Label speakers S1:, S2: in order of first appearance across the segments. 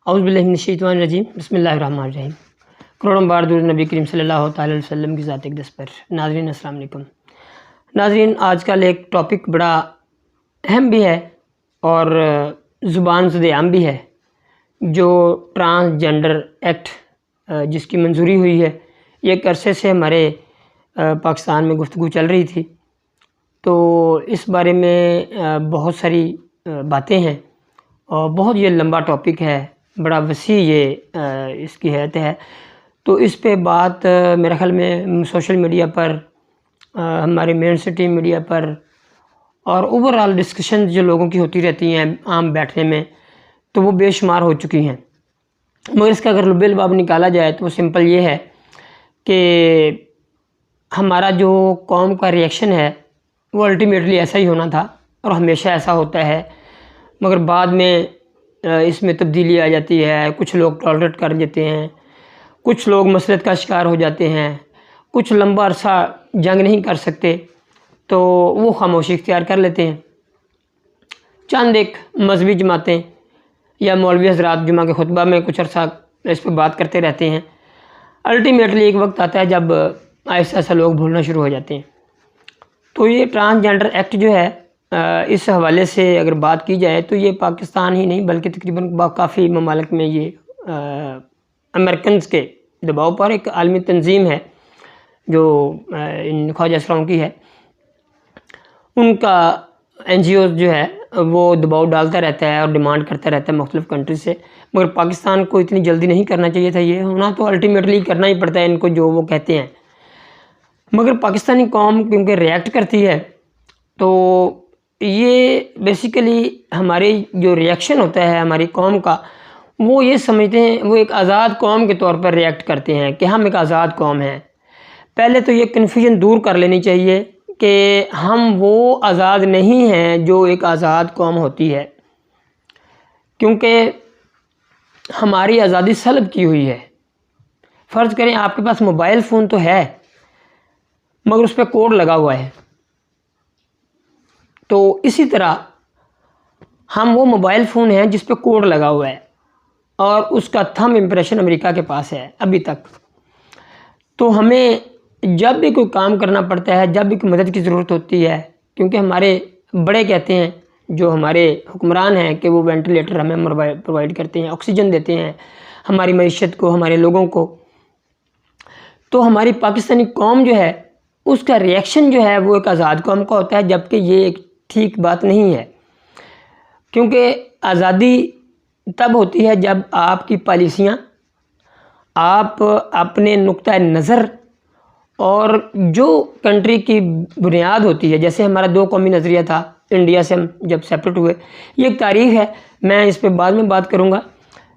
S1: اعوذ باللہ من الشیطان الرجیم بسم اللہ الرحمن الرحیم۔ کروڑوں بار درود نبی کریم صلی اللہ تعالی علیہ وسلم کی ذات اقدس پر۔ ناظرین السلام علیکم۔ ناظرین، آج کل ایک ٹاپک بڑا اہم بھی ہے اور زبان زد عام بھی ہے، جو ٹرانسجنڈر ایکٹ جس کی منظوری ہوئی ہے۔ یہ ایک عرصے سے ہمارے پاکستان میں گفتگو چل رہی تھی، تو اس بارے میں بہت ساری باتیں ہیں اور بہت یہ لمبا ٹاپک ہے، بڑا وسیع یہ اس کی حیت ہے۔ تو اس پہ بات میرے خیال میں سوشل میڈیا پر، ہمارے مین سٹریم میڈیا پر اور اوورآل ڈسکشن جو لوگوں کی ہوتی رہتی ہیں عام بیٹھنے میں، تو وہ بے شمار ہو چکی ہیں۔ مگر اس کا اگر لب لباب نکالا جائے تو وہ سمپل یہ ہے کہ ہمارا جو قوم کا ریئیکشن ہے وہ الٹیمیٹلی ایسا ہی ہونا تھا اور ہمیشہ ایسا ہوتا ہے، مگر بعد میں اس میں تبدیلی آ جاتی ہے۔ کچھ لوگ ٹالریٹ کر دیتے ہیں، کچھ لوگ مسلط کا شکار ہو جاتے ہیں، کچھ لمبا عرصہ جنگ نہیں کر سکتے تو وہ خاموشی اختیار کر لیتے ہیں۔ چند ایک مذہبی جماعتیں یا مولوی حضرات جمعہ کے خطبہ میں کچھ عرصہ اس پہ بات کرتے رہتے ہیں۔ الٹیمیٹلی ایک وقت آتا ہے جب آہستہ آہستہ لوگ بھولنا شروع ہو جاتے ہیں۔ تو یہ ٹرانسجنڈر ایکٹ جو ہے، اس حوالے سے اگر بات کی جائے تو یہ پاکستان ہی نہیں بلکہ تقریباً کافی ممالک میں یہ امریکنز کے دباؤ پر ایک عالمی تنظیم ہے جو ان خواجہ اسراروں کی ہے، ان کا این جی اوز جو ہے وہ دباؤ ڈالتا رہتا ہے اور ڈیمانڈ کرتا رہتا ہے مختلف کنٹریز سے، مگر پاکستان کو اتنی جلدی نہیں کرنا چاہیے تھا۔ یہ ہونا تو الٹیمیٹلی کرنا ہی پڑتا ہے ان کو جو وہ کہتے ہیں، مگر پاکستانی قوم کیونکہ ریئیکٹ کرتی ہے تو یہ بیسیکلی ہمارے جو ریئیکشن ہوتا ہے ہماری قوم کا، وہ یہ سمجھتے ہیں، وہ ایک آزاد قوم کے طور پر ریئیکٹ کرتے ہیں کہ ہم ایک آزاد قوم ہیں۔ پہلے تو یہ کنفیوژن دور کر لینی چاہیے کہ ہم وہ آزاد نہیں ہیں جو ایک آزاد قوم ہوتی ہے، کیونکہ ہماری آزادی سلب کی ہوئی ہے۔ فرض کریں آپ کے پاس موبائل فون تو ہے مگر اس پہ کوڈ لگا ہوا ہے، تو اسی طرح ہم وہ موبائل فون ہیں جس پہ کوڈ لگا ہوا ہے اور اس کا تھم امپریشن امریکہ کے پاس ہے ابھی تک۔ تو ہمیں جب بھی کوئی کام کرنا پڑتا ہے، جب بھی کوئی مدد کی ضرورت ہوتی ہے، کیونکہ ہمارے بڑے کہتے ہیں، جو ہمارے حکمران ہیں، کہ وہ وینٹیلیٹر ہمیں پرووائڈ کرتے ہیں، آکسیجن دیتے ہیں ہماری معیشت کو، ہمارے لوگوں کو، تو ہماری پاکستانی قوم جو ہے اس کا ریئیکشن جو ہے وہ ایک آزاد قوم کا ہوتا ہے، جبکہ یہ ایک ٹھیک بات نہیں ہے۔ کیونکہ آزادی تب ہوتی ہے جب آپ کی پالیسیاں، آپ اپنے نقطہ نظر اور جو کنٹری کی بنیاد ہوتی ہے، جیسے ہمارا دو قومی نظریہ تھا انڈیا سے ہم جب سیپریٹ ہوئے، یہ ایک تاریخ ہے، میں اس پہ بعد میں بات کروں گا،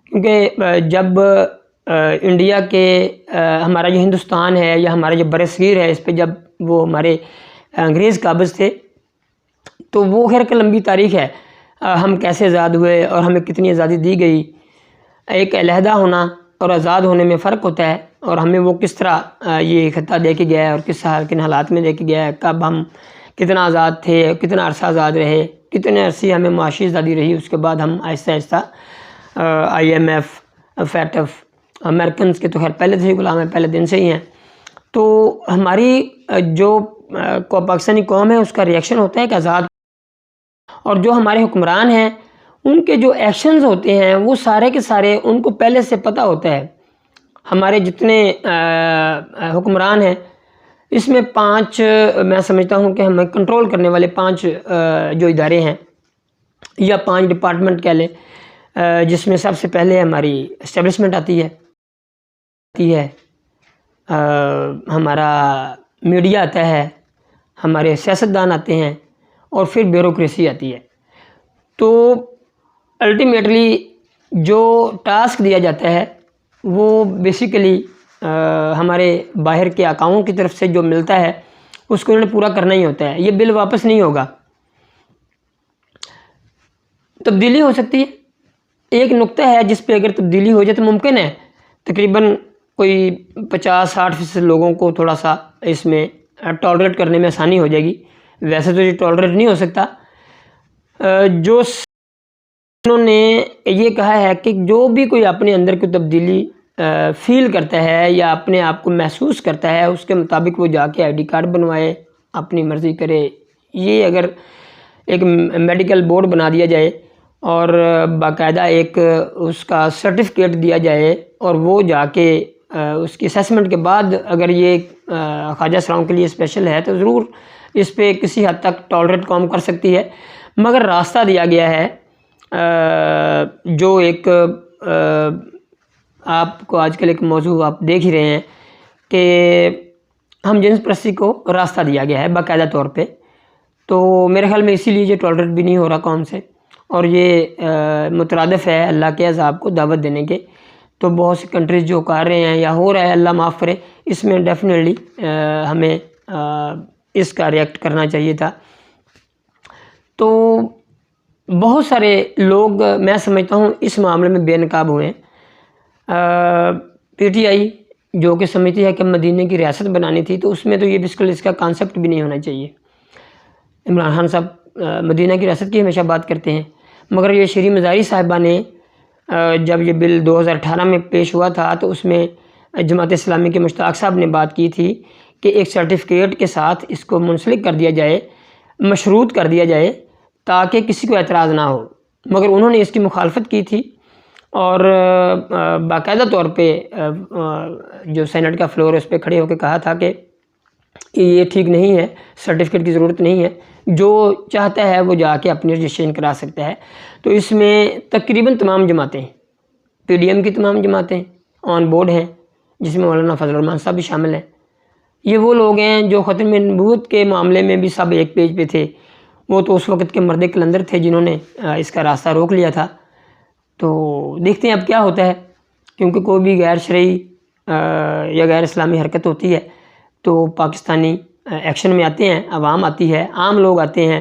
S1: کیونکہ جب انڈیا کے ہمارا جو ہندوستان ہے یا ہمارا جو بر صغیر ہے، اس پہ جب وہ ہمارے انگریز قابض تھے تو وہ خیر کہ لمبی تاریخ ہے، ہم کیسے آزاد ہوئے اور ہمیں کتنی آزادی دی گئی۔ ایک علیحدہ ہونا اور آزاد ہونے میں فرق ہوتا ہے، اور ہمیں وہ کس طرح یہ خطہ دے کے گیا ہے اور کن حالات میں دے کے گیا ہے، کب ہم کتنا آزاد تھے، کتنا عرصہ آزاد رہے، کتنے عرصے ہمیں معاشی آزادی رہی۔ اس کے بعد ہم آہستہ آہستہ I M F, FATF, Americans کے تو خیر پہلے سے ہی غلام ہیں، پہلے دن سے ہی ہیں۔ تو ہماری جو پاکستانی قوم ہے اس کا ریئیکشن ہوتا ہے کہ آزاد، اور جو ہمارے حکمران ہیں ان کے جو ایکشنز ہوتے ہیں وہ سارے کے سارے ان کو پہلے سے پتہ ہوتا ہے۔ ہمارے جتنے حکمران ہیں اس میں 5 میں سمجھتا ہوں کہ ہمیں کنٹرول کرنے والے 5 جو ادارے ہیں یا 5 ڈپارٹمنٹ کہہ لیں، جس میں سب سے پہلے ہماری اسٹیبلشمنٹ آتی ہے، ہمارا میڈیا آتا ہے، ہمارے سیاستدان آتے ہیں، اور پھر بیوروکریسی آتی ہے۔ تو الٹیمیٹلی جو ٹاسک دیا جاتا ہے وہ بیسیکلی ہمارے باہر کے آقاؤں کی طرف سے جو ملتا ہے اس کو انہوں نے پورا کرنا ہی ہوتا ہے، یہ بل واپس نہیں ہوگا۔ تبدیلی ہو سکتی ہے، ایک نقطہ ہے جس پہ اگر تبدیلی ہو جائے تو ممکن ہے تقریباً کوئی 50-60% لوگوں کو تھوڑا سا اس میں ٹالریٹ کرنے میں آسانی ہو جائے گی۔ ویسے تو یہ ٹالریٹ نہیں ہو سکتا، جو انہوں نے یہ کہا ہے کہ جو بھی کوئی اپنے اندر کوئی تبدیلی فیل کرتا ہے یا اپنے آپ کو محسوس کرتا ہے اس کے مطابق وہ جا کے ID کارڈ بنوائے، اپنی مرضی کرے۔ یہ اگر ایک میڈیکل بورڈ بنا دیا جائے اور باقاعدہ ایک اس کا سرٹیفکیٹ دیا جائے اور وہ جا کے اس کی اسیسمنٹ کے بعد اگر یہ خواجہ سراؤں کے لیے اسپیشل ہے تو ضرور اس پہ کسی حد تک ٹالریٹ قوم کر سکتی ہے، مگر راستہ دیا گیا ہے جو ایک آپ کو آج کل ایک موضوع آپ دیکھ ہی رہے ہیں کہ ہم جنس پرستی کو راستہ دیا گیا ہے باقاعدہ طور پہ، تو میرے خیال میں اسی لیے یہ ٹالریٹ بھی نہیں ہو رہا قوم سے، اور یہ مترادف ہے اللہ کے عذاب کو دعوت دینے کے۔ تو بہت سی کنٹریز جو کر رہے ہیں یا ہو رہا ہے، اللہ معاف کرے، اس میں ڈیفینیٹلی ہمیں اس کا ریئیکٹ کرنا چاہیے تھا۔ تو بہت سارے لوگ میں سمجھتا ہوں اس معاملے میں بے نقاب ہوئے ہیں۔ PTI جو کہ سمجھتی ہے کہ مدینہ کی ریاست بنانی تھی، تو اس میں تو یہ بالکل اس کا کانسیپٹ بھی نہیں ہونا چاہیے۔ عمران خان صاحب مدینہ کی ریاست کی ہمیشہ بات کرتے ہیں، مگر یہ شیریں مزاری صاحبہ نے جب یہ بل 2018 میں پیش ہوا تھا تو اس میں جماعت اسلامی کے مشتاق صاحب نے بات کی تھی کہ ایک سرٹیفکیٹ کے ساتھ اس کو منسلک کر دیا جائے، مشروط کر دیا جائے تاکہ کسی کو اعتراض نہ ہو، مگر انہوں نے اس کی مخالفت کی تھی اور باقاعدہ طور پہ جو سینٹ کا فلور ہے اس پہ کھڑے ہو کے کہا تھا کہ یہ ٹھیک نہیں ہے، سرٹیفکیٹ کی ضرورت نہیں ہے، جو چاہتا ہے وہ جا کے اپنی رجسٹریشن کرا سکتا ہے۔ تو اس میں تقریباً تمام جماعتیں، PDM کی تمام جماعتیں آن بورڈ ہیں، جس میں مولانا فضل الرحمان صاحب بھی شامل ہیں۔ یہ وہ لوگ ہیں جو ختم نبوت کے معاملے میں بھی سب ایک پیج پہ تھے، وہ تو اس وقت کے مرد کلندر تھے جنہوں نے اس کا راستہ روک لیا تھا۔ تو دیکھتے ہیں اب کیا ہوتا ہے، کیونکہ کوئی بھی غیر شرعی یا غیر اسلامی حرکت ہوتی ہے تو پاکستانی ایکشن میں آتے ہیں، عوام آتی ہے، عام لوگ آتے ہیں۔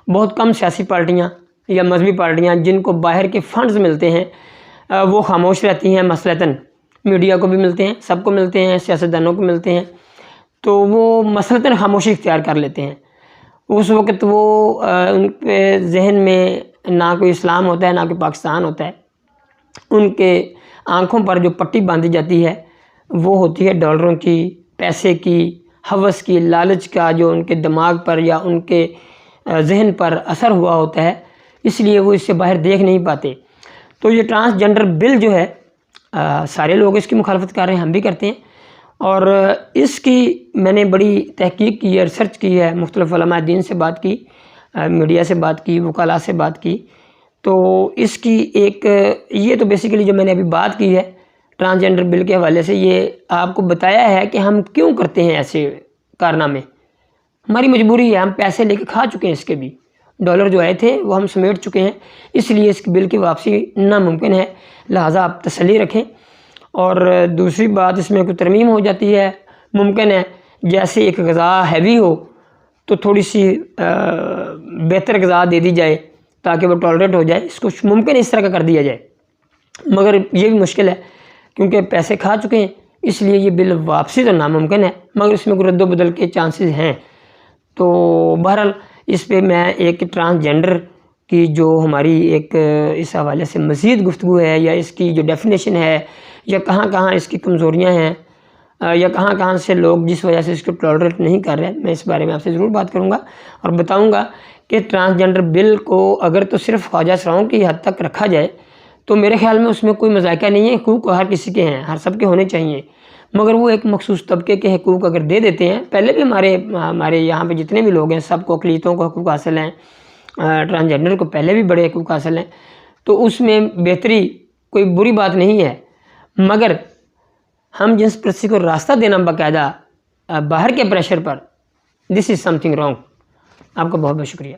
S1: بہت کم سیاسی پارٹیاں یا مذہبی پارٹیاں جن کو باہر کے فنڈز ملتے ہیں وہ خاموش رہتی ہیں مثلاً، میڈیا کو بھی ملتے ہیں، سب کو ملتے ہیں، سیاستدانوں کو ملتے ہیں، تو وہ مثلاً خاموشی اختیار کر لیتے ہیں۔ اس وقت وہ ان کے ذہن میں نہ کوئی اسلام ہوتا ہے نہ کوئی پاکستان ہوتا ہے، ان کے آنکھوں پر جو پٹی باندھی جاتی ہے وہ ہوتی ہے ڈالروں کی، پیسے کی، ہوس کی، لالچ کا، جو ان کے دماغ پر یا ان کے ذہن پر اثر ہوا ہوتا ہے، اس لیے وہ اس سے باہر دیکھ نہیں پاتے۔ تو یہ ٹرانسجنڈر بل جو ہے سارے لوگ اس کی مخالفت کر رہے ہیں، ہم بھی کرتے ہیں، اور اس کی میں نے بڑی تحقیق کی ہے، ریسرچ کی ہے، مختلف علماء دین سے بات کی، میڈیا سے بات کی، وکلاء سے بات کی۔ تو اس کی ایک یہ تو بیسیکلی جو میں نے ابھی بات کی ہے ٹرانسجنڈر بل کے حوالے سے، یہ آپ کو بتایا ہے کہ ہم کیوں کرتے ہیں ایسے کارنامے۔ ہماری مجبوری ہے، ہم پیسے لے کے کھا چکے ہیں، اس کے بھی ڈالر جو آئے تھے وہ ہم سمیٹ چکے ہیں، اس لیے اس بل کی واپسی ناممکن ہے، لہٰذا آپ تسلی رکھیں۔ اور دوسری بات، اس میں کوئی ترمیم ہو جاتی ہے، ممکن ہے جیسے ایک غذا ہیوی ہو تو تھوڑی سی بہتر غذا دے دی جائے تاکہ وہ ٹالریٹ ہو جائے، اس کو ممکن اس طرح کا کر دیا جائے، مگر یہ بھی مشکل ہے کیونکہ پیسے کھا چکے ہیں، اس لیے یہ بل واپسی تو ناممکن ہے، مگر اس میں کوئی رد و بدل کے چانسز ہیں۔ تو بہرحال اس پہ میں ایک ٹرانسجنڈر کی جو ہماری ایک اس حوالے سے مزید گفتگو ہے، یا اس کی جو ڈیفینیشن ہے، یا کہاں کہاں اس کی کمزوریاں ہیں، یا کہاں کہاں سے لوگ جس وجہ سے اس کو ٹالریٹ نہیں کر رہے، میں اس بارے میں آپ سے ضرور بات کروں گا اور بتاؤں گا کہ ٹرانسجنڈر بل کو اگر تو صرف خواجہ سراؤں کی حد تک رکھا جائے تو میرے خیال میں اس میں کوئی مذائقہ نہیں ہے، حقوق ہر کسی کے ہیں، ہر سب کے ہونے چاہیے، مگر وہ ایک مخصوص طبقے کے حقوق اگر دے دیتے ہیں، پہلے بھی ہمارے یہاں پہ جتنے بھی لوگ ہیں سب کو، اقلیتوں کو حقوق حاصل ہیں، ٹرانسجنڈر کو پہلے بھی بڑے حقوق حاصل ہیں، تو اس میں بہتری کوئی بری بات نہیں ہے، مگر ہم جنس پرستی کو راستہ دینا باقاعدہ باہر کے پریشر پر، دس از سم تھنگ رانگ۔ آپ کا بہت بہت شکریہ۔